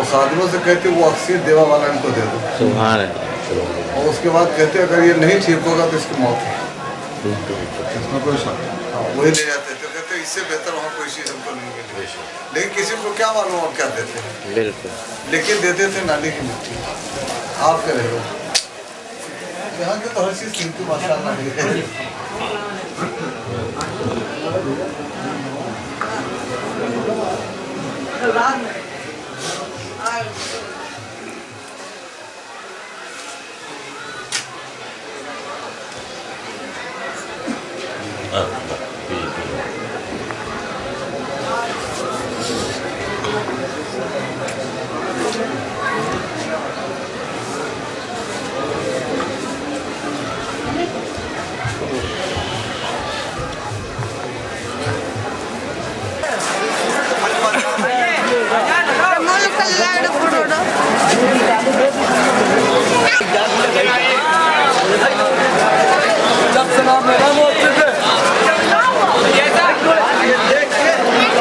वो खादिमों से कहते वो अक्सर देवा वाला इनको दे दो, सुभान अल्लाह। और उसके बाद कहते अगर ये नहीं ठीक होगा तो इसकी मौत है, इसमें कोई शक नहीं। हाँ, वही ले जाते तो कहते इससे बेहतर वहाँ कोई चीज़ हमको नहीं मिली, लेकिन किसी को क्या मालूम और क्या देते हैं, बिल्कुल। लेकिन देते थे नाली की मिट्टी। आप कह रहे हो यहाँ की तो हर चीज़ कीमती माशाअल्लाह है।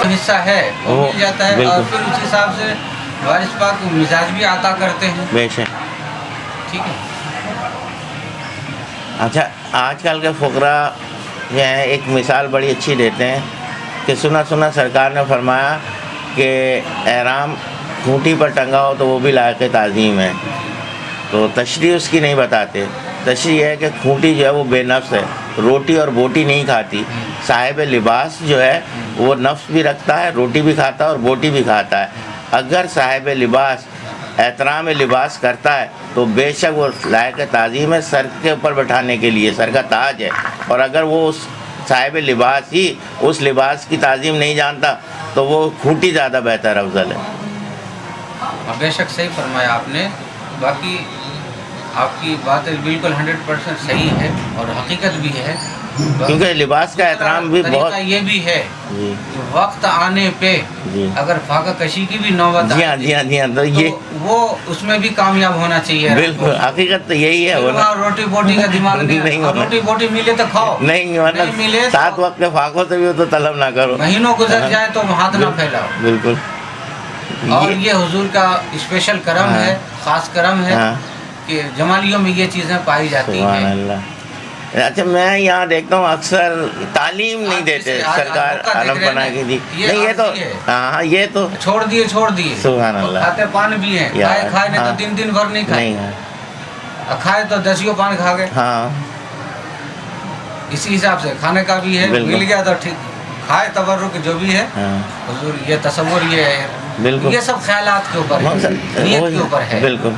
हिस्सा है वो मिल जाता है और फिर उस हिसाब से वारिस पाक मिजाज भी आता करते हैं। बेशक। ठीक है। अच्छा, आजकल के फुकरा जो हैं एक मिसाल बड़ी अच्छी देते हैं कि सुना सरकार ने फरमाया कि एहराम खूंटी पर टंगा हो तो वो भी लायक ताज़ीम है, तो तशरीह उसकी नहीं बताते। तशरीह है कि खूंटी जो है वो बेनफ्स है, रोटी और बोटी नहीं खाती। साहिब लिबास जो है वो नफ्स भी रखता है, रोटी भी खाता है और बोटी भी खाता है। अगर साहिब लिबास एहतराम लिबास करता है तो बेशक वो लायक ताज़ीम है, सर के ऊपर बैठाने के लिए, सर का ताज है। और अगर वो उस साहिब लिबास ही उस लिबास की ताज़ीम नहीं जानता तो वो खूंटी ज़्यादा बेहतर अफजल है। बेशक सही फरमाया आपने। बाकी आपकी बात बिल्कुल 100% सही है और हकीकत भी है, क्योंकि लिबास का एहतराम भी बहुत ये भी है जी, वक्त आने पे अगर फाका कशी की भी नौबत जी हाँ जी हाँ जी हाँ, तो ये वो उसमें भी कामयाब होना चाहिए। बिल्कुल हकीकत तो यही है। रोटी बोटी का दिमाग नहीं रोटी बोटी मिले तो खाओ, नहीं मिले 7 वक्त के फाकों से भी तो तलब ना करो, महीनों गुजर जाए तो हाथ ना फैलाओ। बिल्कुल। और ये हुजूर का स्पेशल करम है, खास करम है कि जमालियों में ये चीज़ें पाई जाती हैं। अच्छा, मैं यहाँ देखता हूँ अक्सर तालीम नहीं देते सरकार आलम पना की दी। नहीं ये तो हाँ ये तो छोड़ दिए सुभान अल्लाह। खाते पान भी हैं, खाए नहीं तो दिन भर नहीं खाए, खाए तो 10 पान खा गए। हाँ, इसी हिसाब से खाने का भी है, मिल गया तो ठीक, खाए तबर्रुक जो भी है। हुजूर ये तसव्वुर ये है, बिल्कुल ये सब ख्यालात के ऊपर है, नियत के ऊपर है। बिल्कुल।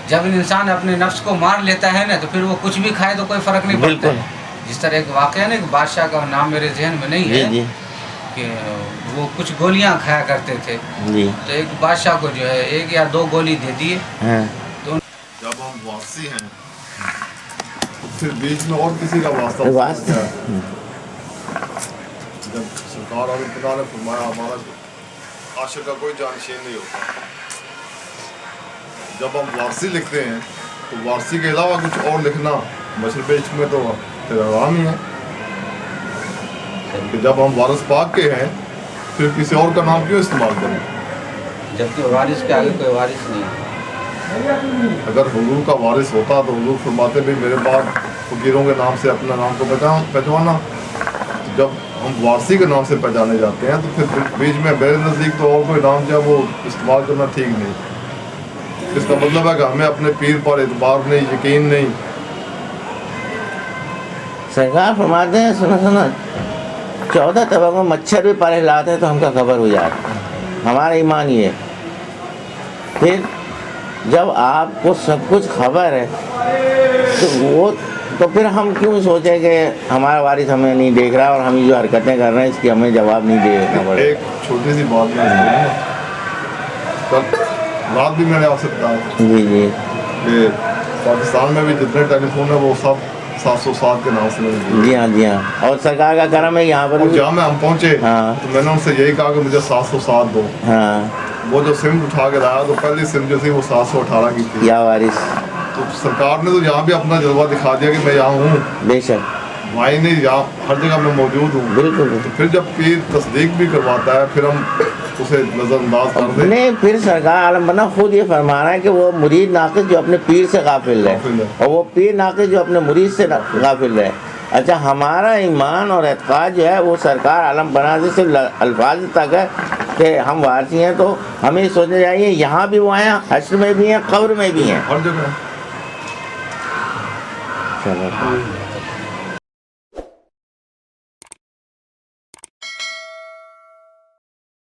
जब इंसान अपने नफ्स को मार लेता है ना तो फिर वो कुछ भी खाए तो कोई फर्क नहीं पड़ता है। जिस तरह एक वाक़या ना, एक बादशाह का नाम मेरे जहन में नहीं है, कि वो कुछ गोलियां खाया करते थे जी। तो एक बादशाह को जो है 1 या 2 गोली दे दिए। तो जब हम वासी हैं फिर बीच में और किसी का वास्ता जब सरकार और खुदा ने फरमाया हमारा आशिक का कोई जानशीन नहीं होता। जब हम वारसी लिखते हैं तो वारसी के अलावा कुछ और लिखना मशरक़ इश्क़ में तो फिर हराम ही है कि जब हम वारिस पाक के हैं फिर किसी और का नाम क्यों इस्तेमाल करें, जबकि वारिस के आगे कोई वारिस नहीं है। अगर हुजूर का वारिस होता तो हुजूर फरमाते भी मेरे बाद फ़कीरों के नाम से अपना नाम को पहचाना। जब हम वारसी के नाम से पहचाने जाते हैं तो फिर बीच में मेरे नज़दीक तो और कोई नाम जो है वो इस्तेमाल करना ठीक नहीं। इसका मतलब है कि हमें अपने पीर पर एतबार नहीं, यकीन नहीं। सरकार फरमाते हैं सुनो 14 तबकों मच्छर भी पर हिलाते हैं तो हमका खबर हो जाता है, हमारा ईमान ये है। फिर जब आपको सब कुछ खबर है तो फिर हम क्यों सोचें कि हमारा वारिस हमें नहीं देख रहा और हम जो हरकतें कर रहे हैं इसकी हमें जवाब नहीं देना पड़ेगा। एक छोटी सी बात में कल रात भी मैंने आपसे बताया जी कि पाकिस्तान में भी जितने टेलीफोन है वो सब 707 के नाम से जी हाँ। और सरकार का करम है यहाँ पर जहाँ में हम पहुँचे तो मैंने उनसे यही कहा कि मुझे 707 दो। वो जो सिम उठा के लाया तो पहली सिम जो थी वो 718 की थी या वारिस। तो सरकार ने तो यहाँ भी अपना जज्बा दिखा दिया कि मैं यहाँ हूँ, बेशक भाई नहीं यहाँ हर जगह मैं मौजूद हूँ। बिल्कुल। तो फिर जब पीर तस्दीक भी करवाता है फिर हम اسے نظر انداز کر دے. نہیں پھر سرکار عالم بنا خود یہ فرما رہا ہے کہ وہ مرید ناقص جو اپنے پیر سے غافل ہے اور وہ پیر ناقص جو اپنے مرید سے غافل ہے. اچھا ہمارا ایمان اور اعتقاد جو ہے وہ سرکار عالم بنا سے صرف الفاظ تک ہے کہ ہم وارثی ہیں, تو ہمیں سوچنا چاہیے یہاں بھی وہ ہیں, حشر میں بھی ہیں, قبر میں بھی ہیں. ہر جگہ. چلو